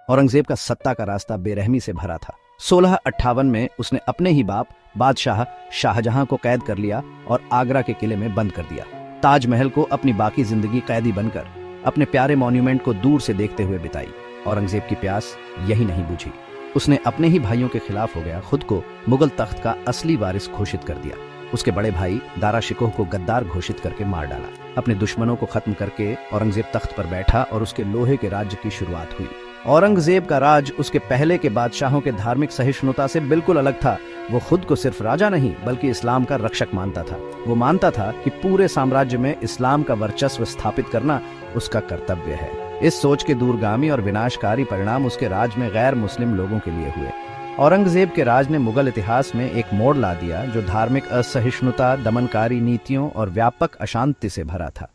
औरंगजेब का सत्ता का रास्ता बेरहमी से भरा था। 1658 में उसने अपने ही बाप बादशाह शाहजहां को कैद कर लिया और आगरा के किले में बंद कर दिया। ताजमहल को अपनी बाकी जिंदगी कैदी बनकर अपने प्यारे मॉन्यूमेंट को दूर से देखते हुए बिताई। औरंगजेब की प्यास यही नहीं बुझी। उसने अपने ही भाइयों के खिलाफ हो गया खुद को मुगल तख्त का असली वारिस घोषित कर दिया। उसके बड़े भाई दारा शिकोह को गद्दार घोषित करके मार डाला। अपने दुश्मनों को खत्म करके औरंगजेब तख्त पर बैठा और उसके लोहे के राज्य की शुरुआत हुई। औरंगजेब का राज उसके पहले के बादशाहों के धार्मिक सहिष्णुता से बिल्कुल अलग था। वो खुद को सिर्फ राजा नहीं बल्कि इस्लाम का रक्षक मानता था। वो मानता था कि पूरे साम्राज्य में इस्लाम का वर्चस्व स्थापित करना उसका कर्तव्य है। इस सोच के दूरगामी और विनाशकारी परिणाम उसके राज में गैर मुस्लिम लोगों के लिए हुए। औरंगजेब के राज ने मुगल इतिहास में एक मोड़ ला दिया जो धार्मिक असहिष्णुता, दमनकारी नीतियों और व्यापक अशांति से भरा था।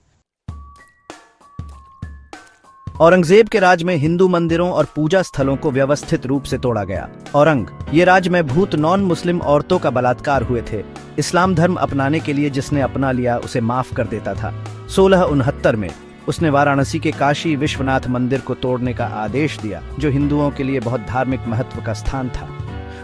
औरंगजेब के राज में हिंदू मंदिरों और पूजा स्थलों को व्यवस्थित रूप से तोड़ा गया। ये राज में भूत नॉन मुस्लिम औरतों का बलात्कार हुए थे। इस्लाम धर्म अपनाने के लिए जिसने अपना लिया उसे माफ कर देता था। 1669 में उसने वाराणसी के काशी विश्वनाथ मंदिर को तोड़ने का आदेश दिया जो हिंदुओं के लिए बहुत धार्मिक महत्व का स्थान था।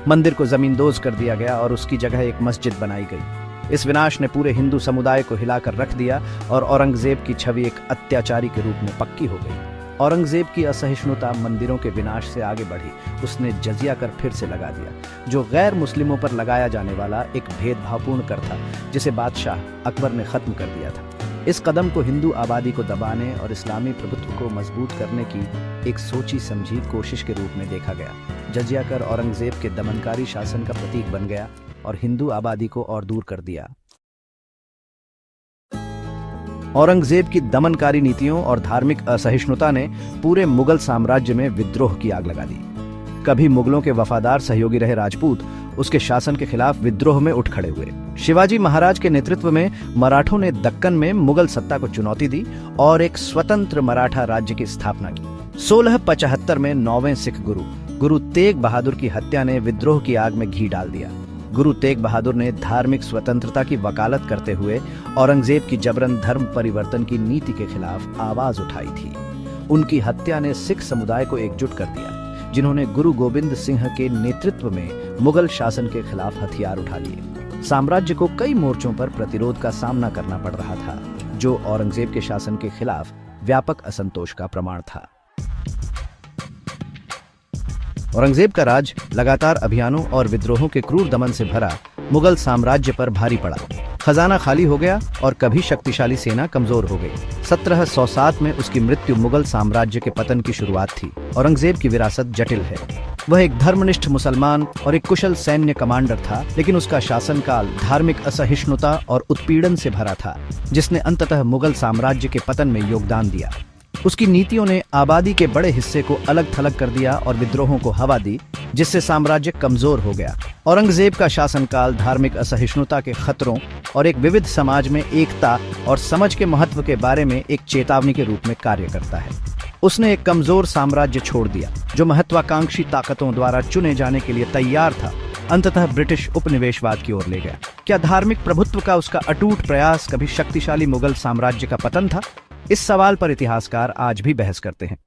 मंदिर को जमींदोज कर दिया गया और उसकी जगह एक मस्जिद बनाई गई। इस विनाश ने पूरे हिंदू समुदाय को हिलाकर रख दिया और औरंगजेब की छवि एक अत्याचारी के रूप में पक्की हो गई। औरंगजेब की असहिष्णुता मंदिरों के विनाश से आगे बढ़ी। उसने जजिया कर फिर से लगा दिया, जो गैर मुस्लिमों पर लगाया जाने वाला एक भेदभावपूर्ण कर था जिसे बादशाह अकबर ने खत्म कर दिया था। इस कदम को हिंदू आबादी को दबाने और इस्लामी प्रभुत्व को मजबूत करने की एक सोची समझी कोशिश के रूप में देखा गया। जजिया कर औरंगजेब के दमनकारी शासन का प्रतीक बन गया और हिंदू आबादी को और दूर कर दिया। औरंगजेब की दमनकारी नीतियों और धार्मिक असहिष्णुता ने पूरे मुगल साम्राज्य में विद्रोह की आग लगा दी। कभी मुगलों के वफादार सहयोगी रहे राजपूत उसके शासन के खिलाफ विद्रोह में उठ खड़े हुए। शिवाजी महाराज के नेतृत्व में मराठों ने दक्कन में मुगल सत्ता को चुनौती दी और एक स्वतंत्र मराठा राज्य की स्थापना की। 1675 में 9वें सिख गुरु तेग बहादुर की हत्या ने विद्रोह की आग में घी डाल दिया। गुरु तेग बहादुर ने धार्मिक स्वतंत्रता की वकालत करते हुए औरंगजेब की जबरन धर्म परिवर्तन की नीति के खिलाफ आवाज उठाई थी। उनकी हत्या ने सिख समुदाय को एकजुट कर दिया, जिन्होंने गुरु गोविंद सिंह के नेतृत्व में मुगल शासन के खिलाफ हथियार उठा लिए। साम्राज्य को कई मोर्चों पर प्रतिरोध का सामना करना पड़ रहा था, जो औरंगजेब के शासन के खिलाफ व्यापक असंतोष का प्रमाण था। औरंगजेब का राज लगातार अभियानों और विद्रोहों के क्रूर दमन से भरा मुगल साम्राज्य पर भारी पड़ा। खजाना खाली हो गया और कभी शक्तिशाली सेना कमजोर हो गई। 1707 में उसकी मृत्यु मुगल साम्राज्य के पतन की शुरुआत थी। औरंगजेब की विरासत जटिल है। वह एक धर्मनिष्ठ मुसलमान और एक कुशल सैन्य कमांडर था, लेकिन उसका शासनकाल धार्मिक असहिष्णुता और उत्पीड़न से भरा था, जिसने अंततः मुगल साम्राज्य के पतन में योगदान दिया। उसकी नीतियों ने आबादी के बड़े हिस्से को अलग थलग कर दिया और विद्रोहों को हवा दी, जिससे साम्राज्य कमजोर हो गया। औरंगजेब का शासनकाल धार्मिक असहिष्णुता के खतरों और एक विविध समाज में एकता और समझ के महत्व के बारे में एक चेतावनी के रूप में कार्य करता है। उसने एक कमजोर साम्राज्य छोड़ दिया जो महत्वाकांक्षी ताकतों द्वारा चुने जाने के लिए तैयार था, अंततः ब्रिटिश उपनिवेशवाद की ओर ले गया। क्या धार्मिक प्रभुत्व का उसका अटूट प्रयास कभी शक्तिशाली मुगल साम्राज्य का पतन था? इस सवाल पर इतिहासकार आज भी बहस करते हैं।